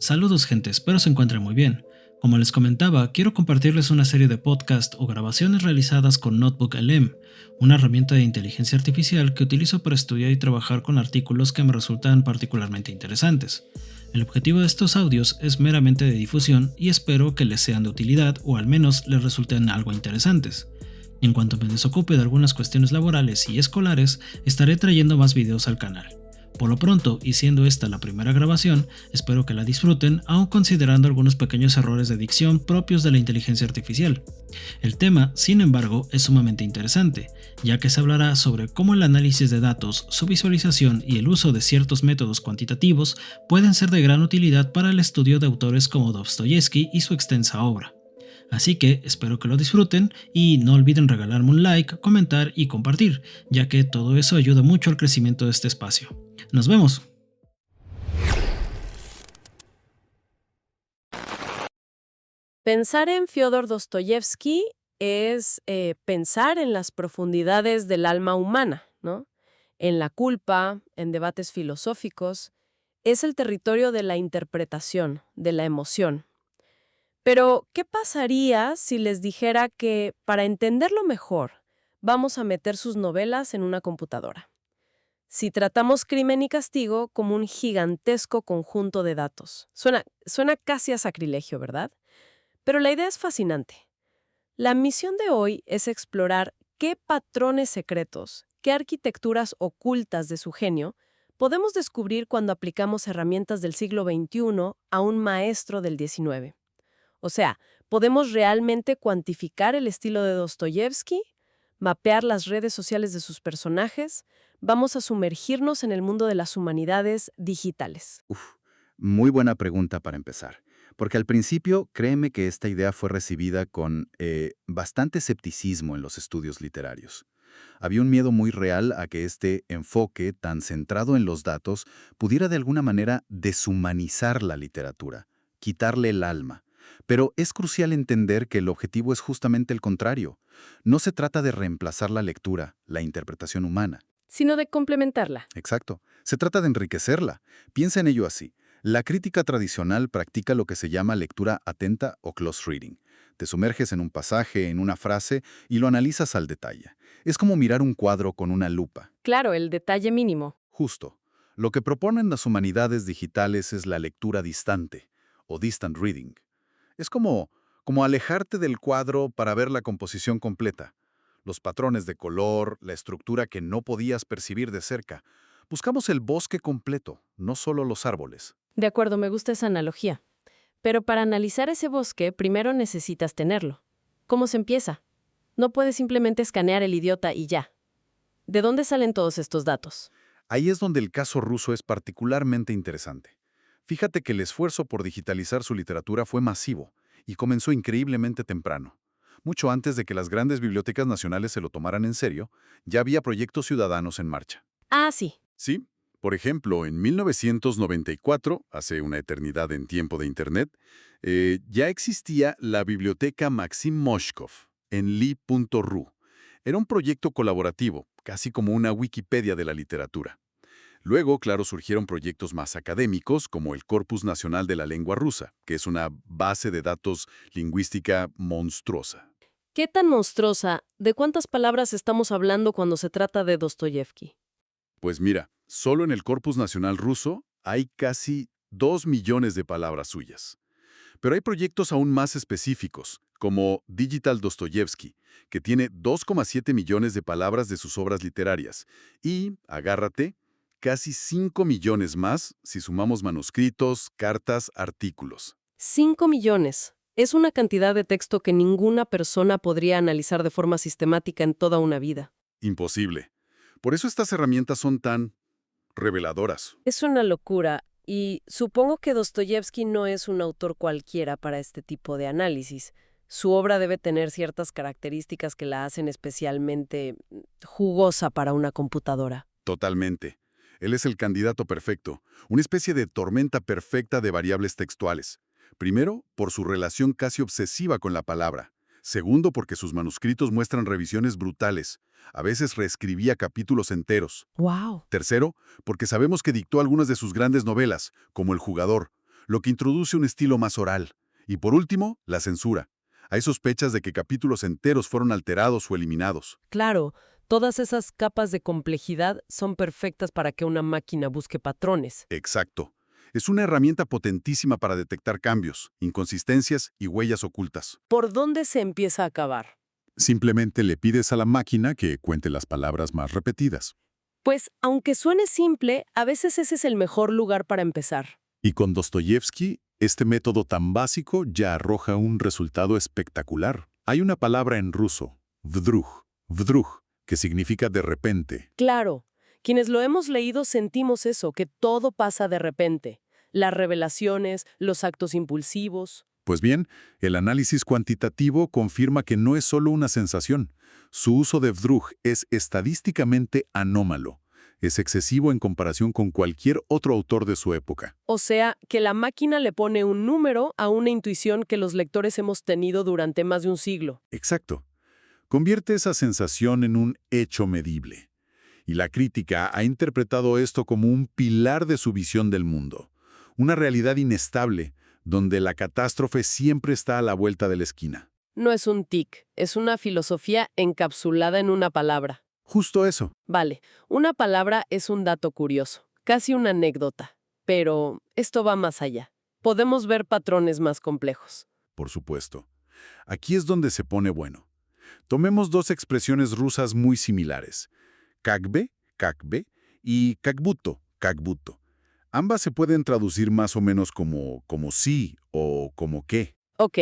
Saludos gente, espero se encuentren muy bien. Como les comentaba, quiero compartirles una serie de podcast o grabaciones realizadas con Notebook LM, una herramienta de inteligencia artificial que utilizo para estudiar y trabajar con artículos que me resultan particularmente interesantes. El objetivo de estos audios es meramente de difusión y espero que les sean de utilidad o al menos les resulten algo interesantes. En cuanto me desocupe de algunas cuestiones laborales y escolares, estaré trayendo más videos al canal. Por lo pronto, y siendo esta la primera grabación, espero que la disfruten, aun considerando algunos pequeños errores de dicción propios de la inteligencia artificial. El tema, sin embargo, es sumamente interesante, ya que se hablará sobre cómo el análisis de datos, su visualización y el uso de ciertos métodos cuantitativos pueden ser de gran utilidad para el estudio de autores como Dostoyevsky y su extensa obra. Así que espero que lo disfruten y no olviden regalarme un like, comentar y compartir, ya que todo eso ayuda mucho al crecimiento de este espacio. ¡Nos vemos! Pensar en Fyodor Dostoyevsky es pensar en las profundidades del alma humana, ¿no? En la culpa, en debates filosóficos. Es el territorio de la interpretación, de la emoción. Pero, ¿qué pasaría si les dijera que, para entenderlo mejor, vamos a meter sus novelas en una computadora? Si tratamos Crimen y Castigo como un gigantesco conjunto de datos. Suena casi a sacrilegio, ¿verdad? Pero la idea es fascinante. La misión de hoy es explorar qué patrones secretos, qué arquitecturas ocultas de su genio podemos descubrir cuando aplicamos herramientas del siglo XXI a un maestro del XIX. O sea, ¿podemos realmente cuantificar el estilo de Dostoyevsky? ¿Mapear las redes sociales de sus personajes? Vamos a sumergirnos en el mundo de las humanidades digitales. Muy buena pregunta para empezar, porque al principio créeme que esta idea fue recibida con bastante escepticismo en los estudios literarios. Había un miedo muy real a que este enfoque tan centrado en los datos pudiera de alguna manera deshumanizar la literatura, quitarle el alma. Pero es crucial entender que el objetivo es justamente el contrario. No se trata de reemplazar la lectura, la interpretación humana. Sino de complementarla. Exacto. Se trata de enriquecerla. Piensa en ello así. La crítica tradicional practica lo que se llama lectura atenta o close reading. Te sumerges en un pasaje, en una frase, y lo analizas al detalle. Es como mirar un cuadro con una lupa. Claro, el detalle mínimo. Justo. Lo que proponen las humanidades digitales es la lectura distante, o distant reading. Es como alejarte del cuadro para ver la composición completa. Los patrones de color, la estructura que no podías percibir de cerca. Buscamos el bosque completo, no solo los árboles. De acuerdo, me gusta esa analogía. Pero para analizar ese bosque, primero necesitas tenerlo. ¿Cómo se empieza? No puedes simplemente escanear el idiota y ya. ¿De dónde salen todos estos datos? Ahí es donde el caso ruso es particularmente interesante. Fíjate que el esfuerzo por digitalizar su literatura fue masivo y comenzó increíblemente temprano. Mucho antes de que las grandes bibliotecas nacionales se lo tomaran en serio, ya había proyectos ciudadanos en marcha. Ah, sí. Sí, por ejemplo, en 1994, hace una eternidad en tiempo de Internet, ya existía la biblioteca Maxim Moshkov en li.ru. Era un proyecto colaborativo, casi como una Wikipedia de la literatura. Luego, claro, surgieron proyectos más académicos, como el Corpus Nacional de la Lengua Rusa, que es una base de datos lingüística monstruosa. ¿Qué tan monstruosa? ¿De cuántas palabras estamos hablando cuando se trata de Dostoyevsky? Pues mira, solo en el Corpus Nacional ruso hay casi 2 millones de palabras suyas. Pero hay proyectos aún más específicos, como Digital Dostoyevsky, que tiene 2,7 millones de palabras de sus obras literarias, y, agárrate, casi 5 millones más si sumamos manuscritos, cartas, artículos. 5 millones. Es una cantidad de texto que ninguna persona podría analizar de forma sistemática en toda una vida. Imposible. Por eso estas herramientas son tan reveladoras. Es una locura, y supongo que Dostoyevsky no es un autor cualquiera para este tipo de análisis. Su obra debe tener ciertas características que la hacen especialmente jugosa para una computadora. Totalmente. Él es el candidato perfecto, una especie de tormenta perfecta de variables textuales. Primero, por su relación casi obsesiva con la palabra. Segundo, porque sus manuscritos muestran revisiones brutales. A veces reescribía capítulos enteros. ¡Wow! Tercero, porque sabemos que dictó algunas de sus grandes novelas, como El jugador, lo que introduce un estilo más oral. Y por último, la censura. Hay sospechas de que capítulos enteros fueron alterados o eliminados. Claro, todas esas capas de complejidad son perfectas para que una máquina busque patrones. Exacto. Es una herramienta potentísima para detectar cambios, inconsistencias y huellas ocultas. ¿Por dónde se empieza a acabar? Simplemente le pides a la máquina que cuente las palabras más repetidas. Pues, aunque suene simple, a veces ese es el mejor lugar para empezar. Y con Dostoyevsky, este método tan básico ya arroja un resultado espectacular. Hay una palabra en ruso, vdruj, que significa de repente. Claro, quienes lo hemos leído sentimos eso, que todo pasa de repente. Las revelaciones, los actos impulsivos. Pues bien, el análisis cuantitativo confirma que no es solo una sensación. Su uso de vdruj es estadísticamente anómalo. Es excesivo en comparación con cualquier otro autor de su época. O sea, que la máquina le pone un número a una intuición que los lectores hemos tenido durante más de un siglo. Exacto. Convierte esa sensación en un hecho medible. Y la crítica ha interpretado esto como un pilar de su visión del mundo. Una realidad inestable, donde la catástrofe siempre está a la vuelta de la esquina. No es un tic, es una filosofía encapsulada en una palabra. Justo eso. Vale, una palabra es un dato curioso, casi una anécdota. Pero esto va más allá. Podemos ver patrones más complejos. Por supuesto. Aquí es donde se pone bueno. Tomemos dos expresiones rusas muy similares. Kakbe, y kakbuto. Ambas se pueden traducir más o menos como sí o como qué. Ok,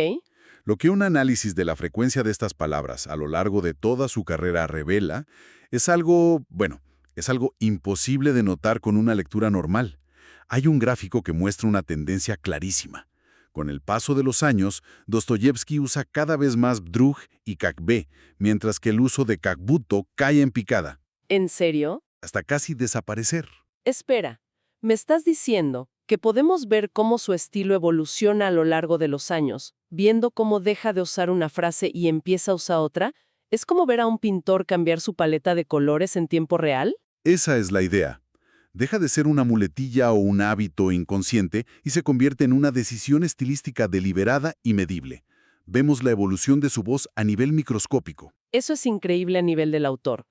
Lo que un análisis de la frecuencia de estas palabras a lo largo de toda su carrera revela es algo imposible de notar con una lectura normal. Hay un gráfico que muestra una tendencia clarísima. Con el paso de los años, Dostoyevsky usa cada vez más vdruj y kakbe, mientras que el uso de kakbuto cae en picada, ¿en serio? hasta casi desaparecer. Espera, ¿me estás diciendo que podemos ver cómo su estilo evoluciona a lo largo de los años, viendo cómo deja de usar una frase y empieza a usar otra? ¿Es como ver a un pintor cambiar su paleta de colores en tiempo real? Esa es la idea. Deja de ser una muletilla o un hábito inconsciente y se convierte en una decisión estilística deliberada y medible. Vemos la evolución de su voz a nivel microscópico. Eso es increíble a nivel del autor.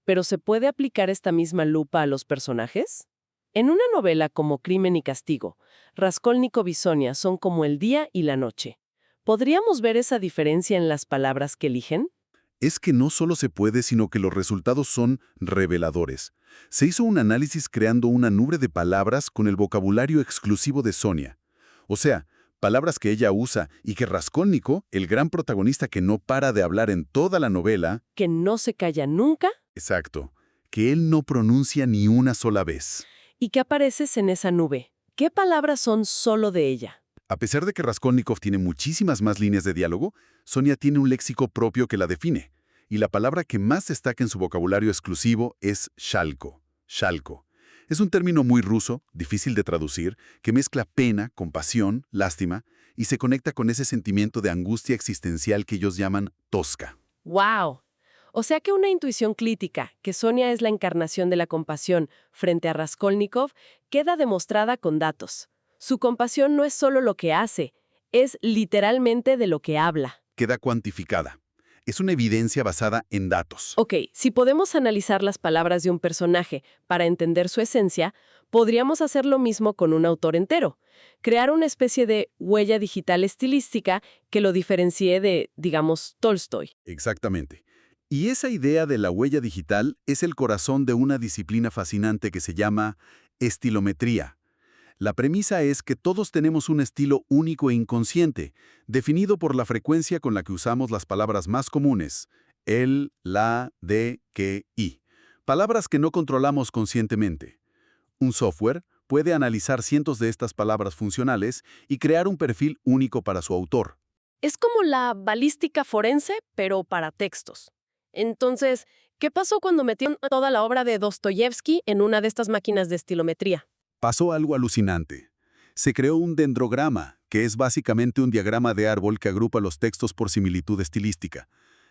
¿Pero se puede aplicar esta misma lupa a los personajes? En una novela como Crimen y Castigo, Raskolnikov y Sonia son como el día y la noche. ¿Podríamos ver esa diferencia en las palabras que eligen? Es que no solo se puede, sino que los resultados son reveladores. Se hizo un análisis creando una nube de palabras con el vocabulario exclusivo de Sonia. O sea, palabras que ella usa y que Raskolnikov, el gran protagonista que no para de hablar en toda la novela, ¿Que no se calla nunca? exacto, que él no pronuncia ni una sola vez. ¿Y qué apareces en esa nube? ¿Qué palabras son solo de ella? A pesar de que Raskolnikov tiene muchísimas más líneas de diálogo, Sonia tiene un léxico propio que la define. Y la palabra que más destaca en su vocabulario exclusivo es shalko. Es un término muy ruso, difícil de traducir, que mezcla pena, compasión, lástima, y se conecta con ese sentimiento de angustia existencial que ellos llaman tosca. ¡Wow! O sea que una intuición crítica, que Sonia es la encarnación de la compasión frente a Raskolnikov, queda demostrada con datos. Su compasión no es solo lo que hace, es literalmente de lo que habla. Queda cuantificada. Es una evidencia basada en datos. Ok, si podemos analizar las palabras de un personaje para entender su esencia, podríamos hacer lo mismo con un autor entero. Crear una especie de huella digital estilística que lo diferencie de, digamos, Tolstoy. Exactamente. Y esa idea de la huella digital es el corazón de una disciplina fascinante que se llama estilometría. La premisa es que todos tenemos un estilo único e inconsciente, definido por la frecuencia con la que usamos las palabras más comunes, el, la, de, que, y. Palabras que no controlamos conscientemente. Un software puede analizar cientos de estas palabras funcionales y crear un perfil único para su autor. Es como la balística forense, pero para textos. Entonces, ¿qué pasó cuando metieron toda la obra de Dostoyevsky en una de estas máquinas de estilometría? Pasó algo alucinante. Se creó un dendrograma, que es básicamente un diagrama de árbol que agrupa los textos por similitud estilística.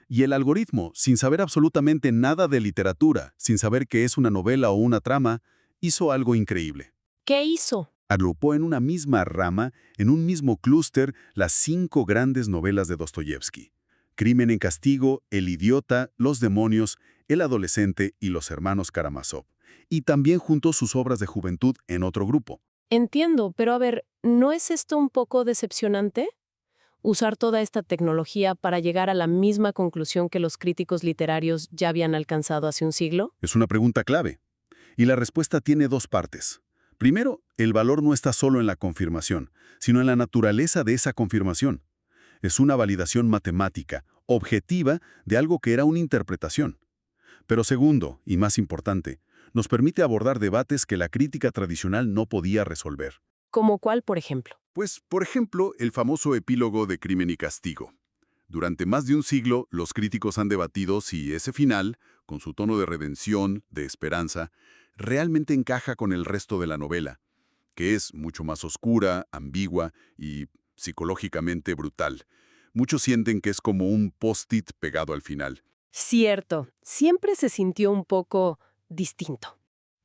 Y el algoritmo, sin saber absolutamente nada de literatura, sin saber qué es una novela o una trama, hizo algo increíble. ¿Qué hizo? Agrupó en una misma rama, en un mismo clúster, las 5 grandes novelas de Dostoyevsky: Crimen en castigo, El idiota, Los demonios, El adolescente y Los hermanos Karamazov. Y también juntó sus obras de juventud en otro grupo. Entiendo, pero a ver, ¿no es esto un poco decepcionante? Usar toda esta tecnología para llegar a la misma conclusión que los críticos literarios ya habían alcanzado hace un siglo. Es una pregunta clave. Y la respuesta tiene 2 partes. Primero, el valor no está solo en la confirmación, sino en la naturaleza de esa confirmación. Es una validación matemática, objetiva, de algo que era una interpretación. Pero segundo, y más importante, nos permite abordar debates que la crítica tradicional no podía resolver. ¿Como cuál, por ejemplo? Pues, por ejemplo, el famoso epílogo de Crimen y Castigo. Durante más de un siglo, los críticos han debatido si ese final, con su tono de redención, de esperanza, realmente encaja con el resto de la novela, que es mucho más oscura, ambigua y psicológicamente brutal. Muchos sienten que es como un post-it pegado al final. Cierto, siempre se sintió un poco distinto.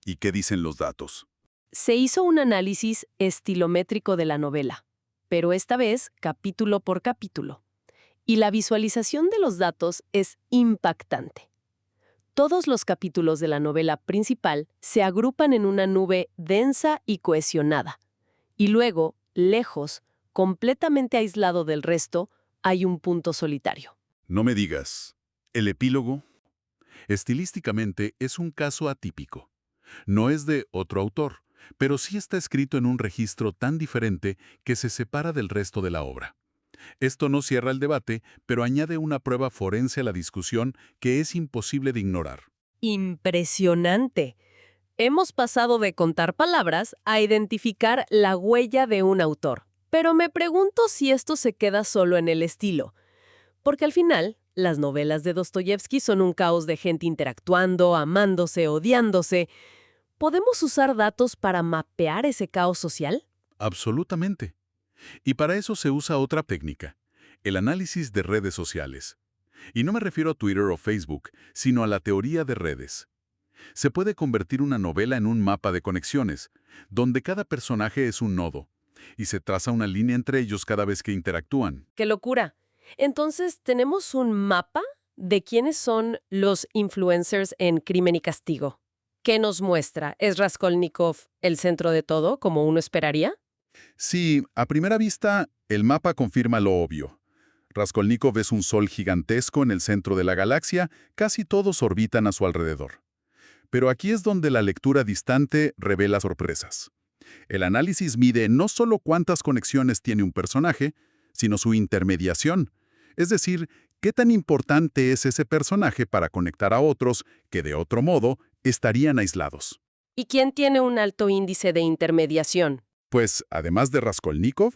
¿Y qué dicen los datos? Se hizo un análisis estilométrico de la novela, pero esta vez capítulo por capítulo. Y la visualización de los datos es impactante. Todos los capítulos de la novela principal se agrupan en una nube densa y cohesionada. Y luego, lejos, completamente aislado del resto, hay un punto solitario. No me digas. El epílogo, estilísticamente, es un caso atípico. No es de otro autor, pero sí está escrito en un registro tan diferente que se separa del resto de la obra. Esto no cierra el debate, pero añade una prueba forense a la discusión que es imposible de ignorar. Impresionante. Hemos pasado de contar palabras a identificar la huella de un autor. Pero me pregunto si esto se queda solo en el estilo. Porque al final, las novelas de Dostoyevsky son un caos de gente interactuando, amándose, odiándose. ¿Podemos usar datos para mapear ese caos social? Absolutamente. Y para eso se usa otra técnica, el análisis de redes sociales. Y no me refiero a Twitter o Facebook, sino a la teoría de redes. Se puede convertir una novela en un mapa de conexiones, donde cada personaje es un nodo, y se traza una línea entre ellos cada vez que interactúan. ¡Qué locura! Entonces, ¿tenemos un mapa de quiénes son los influencers en Crimen y Castigo? ¿Qué nos muestra? ¿Es Raskolnikov el centro de todo, como uno esperaría? Sí, a primera vista, el mapa confirma lo obvio. Raskolnikov es un sol gigantesco en el centro de la galaxia, casi todos orbitan a su alrededor. Pero aquí es donde la lectura distante revela sorpresas. El análisis mide no solo cuántas conexiones tiene un personaje, sino su intermediación. Es decir, qué tan importante es ese personaje para conectar a otros que, de otro modo, estarían aislados. ¿Y quién tiene un alto índice de intermediación? Pues, además de Raskolnikov,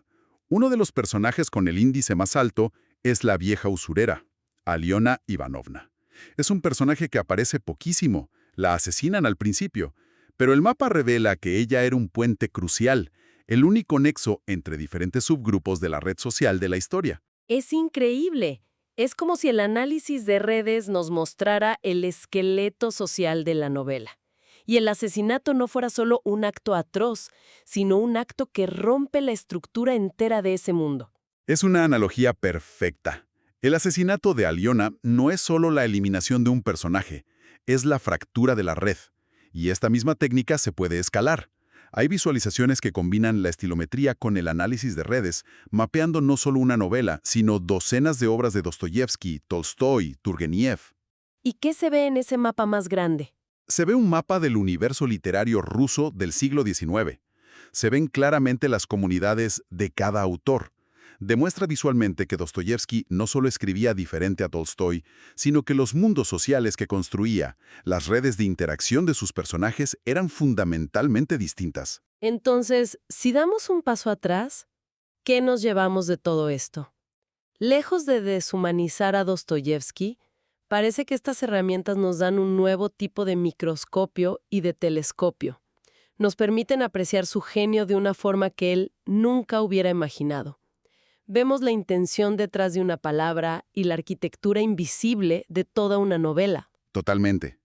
uno de los personajes con el índice más alto es la vieja usurera, Aliona Ivanovna. Es un personaje que aparece poquísimo, la asesinan al principio, pero el mapa revela que ella era un puente crucial, el único nexo entre diferentes subgrupos de la red social de la historia. Es increíble. Es como si el análisis de redes nos mostrara el esqueleto social de la novela. Y el asesinato no fuera solo un acto atroz, sino un acto que rompe la estructura entera de ese mundo. Es una analogía perfecta. El asesinato de Aliona no es solo la eliminación de un personaje, es la fractura de la red. Y esta misma técnica se puede escalar. Hay visualizaciones que combinan la estilometría con el análisis de redes, mapeando no solo una novela, sino docenas de obras de Dostoyevsky, Tolstói, Turgeniev. ¿Y qué se ve en ese mapa más grande? Se ve un mapa del universo literario ruso del siglo XIX. Se ven claramente las comunidades de cada autor. Demuestra visualmente que Dostoyevsky no solo escribía diferente a Tolstói, sino que los mundos sociales que construía, las redes de interacción de sus personajes eran fundamentalmente distintas. Entonces, si damos un paso atrás, ¿qué nos llevamos de todo esto? Lejos de deshumanizar a Dostoyevsky, parece que estas herramientas nos dan un nuevo tipo de microscopio y de telescopio. Nos permiten apreciar su genio de una forma que él nunca hubiera imaginado. Vemos la intención detrás de una palabra y la arquitectura invisible de toda una novela. Totalmente.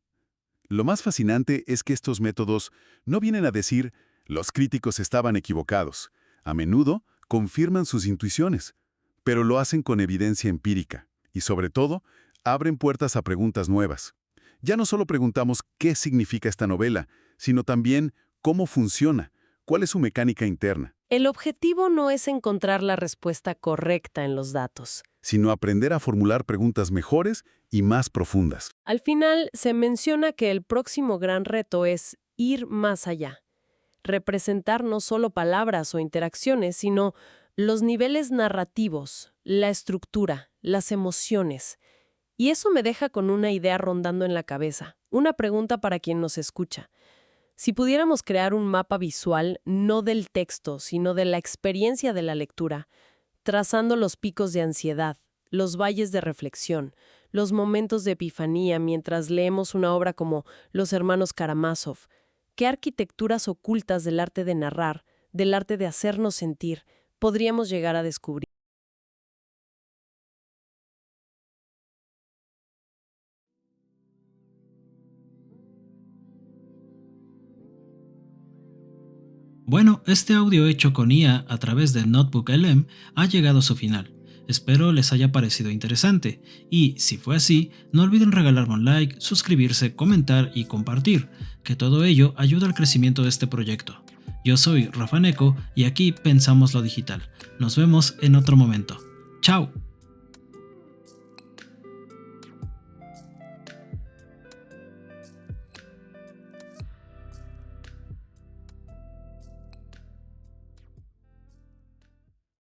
Lo más fascinante es que estos métodos no vienen a decir Los críticos estaban equivocados. A menudo confirman sus intuiciones, pero lo hacen con evidencia empírica y, sobre todo, abren puertas a preguntas nuevas. Ya no solo preguntamos qué significa esta novela, sino también cómo funciona, cuál es su mecánica interna, El objetivo no es encontrar la respuesta correcta en los datos. sino aprender a formular preguntas mejores y más profundas. Al final, se menciona que el próximo gran reto es ir más allá. Representar no solo palabras o interacciones, sino los niveles narrativos, la estructura, las emociones. Y eso me deja con una idea rondando en la cabeza, una pregunta para quien nos escucha. Si pudiéramos crear un mapa visual, no del texto, sino de la experiencia de la lectura, trazando los picos de ansiedad, los valles de reflexión, los momentos de epifanía mientras leemos una obra como Los hermanos Karamazov, ¿qué arquitecturas ocultas del arte de narrar, del arte de hacernos sentir, podríamos llegar a descubrir? Bueno, este audio hecho con IA a través de Notebook LM ha llegado a su final. Espero les haya parecido interesante y, si fue así, no olviden regalarme un like, suscribirse, comentar y compartir, que todo ello ayuda al crecimiento de este proyecto. Yo soy Rafa Neco y aquí pensamos lo digital. Nos vemos en otro momento. ¡Chao!